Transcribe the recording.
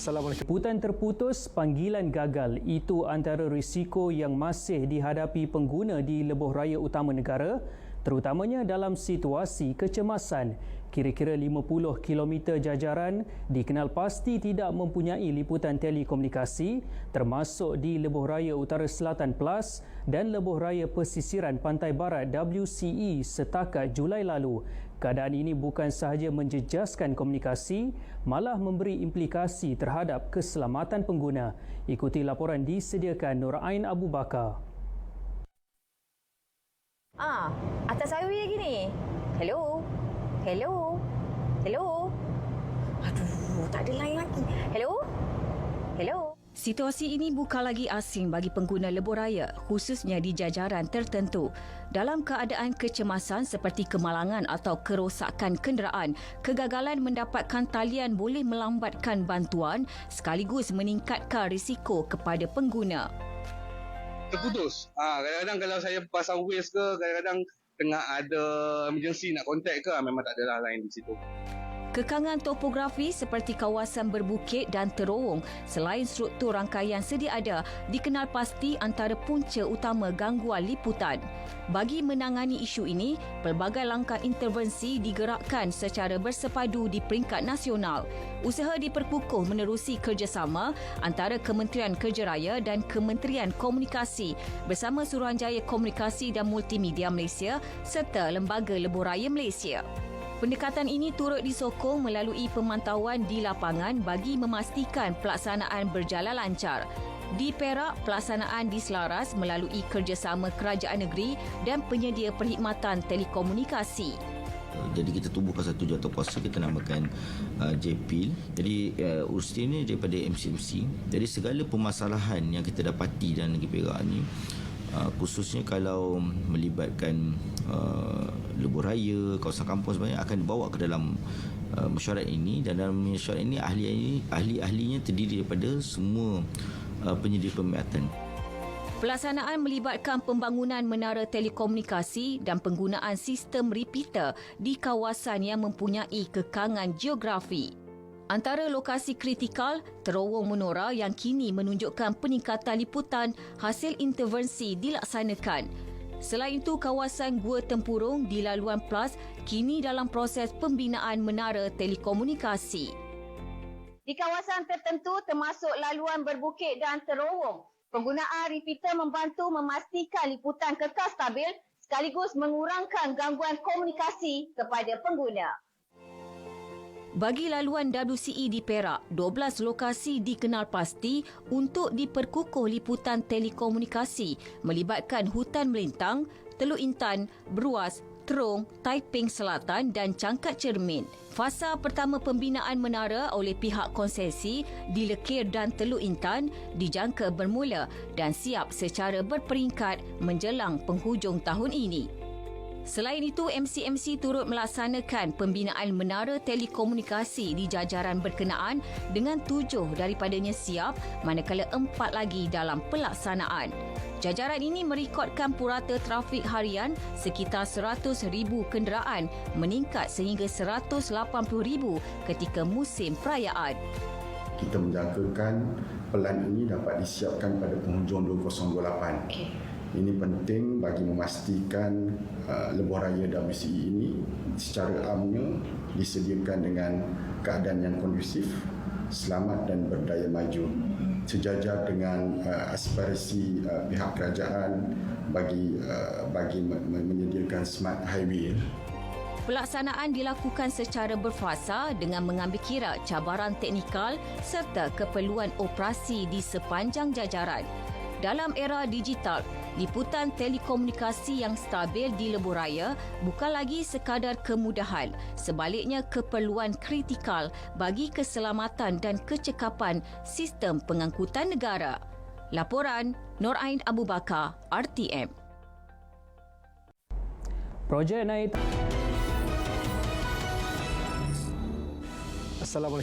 Assalamualaikum. Liputan terputus, panggilan gagal. Itu antara risiko yang masih dihadapi pengguna di lebuh raya utama negara, terutamanya dalam situasi kecemasan. Kira-kira 50 km jajaran dikenal pasti tidak mempunyai liputan telekomunikasi, termasuk di lebuh raya utara selatan PLAS dan lebuh raya pesisiran pantai barat WCE setakat Julai lalu. Keadaan ini bukan sahaja menjejaskan komunikasi, malah memberi implikasi terhadap keselamatan pengguna. Ikuti laporan disediakan Nur Ain Abu Bakar. Atas highway lagi ni. Hello? Hello? Hello? Aduh, tak ada line lagi. Hello? Hello? Situasi ini bukan lagi asing bagi pengguna lebuh raya, khususnya di jajaran tertentu. Dalam keadaan kecemasan seperti kemalangan atau kerosakan kenderaan, kegagalan mendapatkan talian boleh melambatkan bantuan sekaligus meningkatkan risiko kepada pengguna. Terputus. Kadang-kadang kalau saya pasang waste ke, kadang-kadang tengah ada emergency nak contact ke, memang tak adalah line di situ. Kekangan topografi seperti kawasan berbukit dan terowong selain struktur rangkaian sedia ada dikenal pasti antara punca utama gangguan liputan. Bagi menangani isu ini, pelbagai langkah intervensi digerakkan secara bersepadu di peringkat nasional. Usaha diperkukuh menerusi kerjasama antara Kementerian Kerja Raya dan Kementerian Komunikasi bersama Suruhanjaya Komunikasi dan Multimedia Malaysia serta Lembaga Lebuh Raya Malaysia. Pendekatan ini turut disokong melalui pemantauan di lapangan bagi memastikan pelaksanaan berjalan lancar. Di Perak, pelaksanaan diselaras melalui kerjasama kerajaan negeri dan penyedia perkhidmatan telekomunikasi. Jadi kita tubuhkan satu jawatankuasa, kita namakan JPIL. Jadi urusan ini daripada MCMC. Jadi segala permasalahan yang kita dapati dalam negeri Perak ini, khususnya kalau melibatkan lebuh raya, kawasan kampung sebenarnya akan dibawa ke dalam mesyuarat ini, dan dalam mesyuarat ini ahli-ahlinya terdiri daripada semua penyedia pembiayaan. Pelaksanaan melibatkan pembangunan menara telekomunikasi dan penggunaan sistem repeater di kawasan yang mempunyai kekangan geografi. Antara lokasi kritikal, terowong menora yang kini menunjukkan peningkatan liputan hasil intervensi dilaksanakan. Selain itu, kawasan Gua Tempurung di laluan PLAS kini dalam proses pembinaan menara telekomunikasi. Di kawasan tertentu termasuk laluan berbukit dan terowong, penggunaan repeater membantu memastikan liputan kekal stabil sekaligus mengurangkan gangguan komunikasi kepada pengguna. Bagi laluan WCE di Perak, 12 lokasi dikenal pasti untuk diperkukuh liputan telekomunikasi melibatkan Hutan Melintang, Teluk Intan, Beruas, Terong, Taiping Selatan dan Cangkat Cermin. Fasa pertama pembinaan menara oleh pihak konsesi di Lekir dan Teluk Intan dijangka bermula dan siap secara berperingkat menjelang penghujung tahun ini. Selain itu, MCMC turut melaksanakan pembinaan menara telekomunikasi di jajaran berkenaan dengan 7 daripadanya siap, manakala 4 lagi dalam pelaksanaan. Jajaran ini merekodkan purata trafik harian sekitar 100,000 kenderaan, meningkat sehingga 180,000 ketika musim perayaan. Kita menjangkakan pelan ini dapat disiapkan pada penghujung 2028. Ini penting bagi memastikan lebuh raya WCE ini secara amnya disediakan dengan keadaan yang kondusif, selamat dan berdaya maju, sejajar dengan aspirasi pihak kerajaan bagi menyediakan smart highway. Pelaksanaan dilakukan secara berfasa dengan mengambil kira cabaran teknikal serta keperluan operasi di sepanjang jajaran. Dalam era digital, liputan telekomunikasi yang stabil di lebuh raya bukan lagi sekadar kemudahan, sebaliknya keperluan kritikal bagi keselamatan dan kecekapan sistem pengangkutan negara. Laporan Nur Ain Abu Bakar, RTM. Projek naik. Assalamualaikum.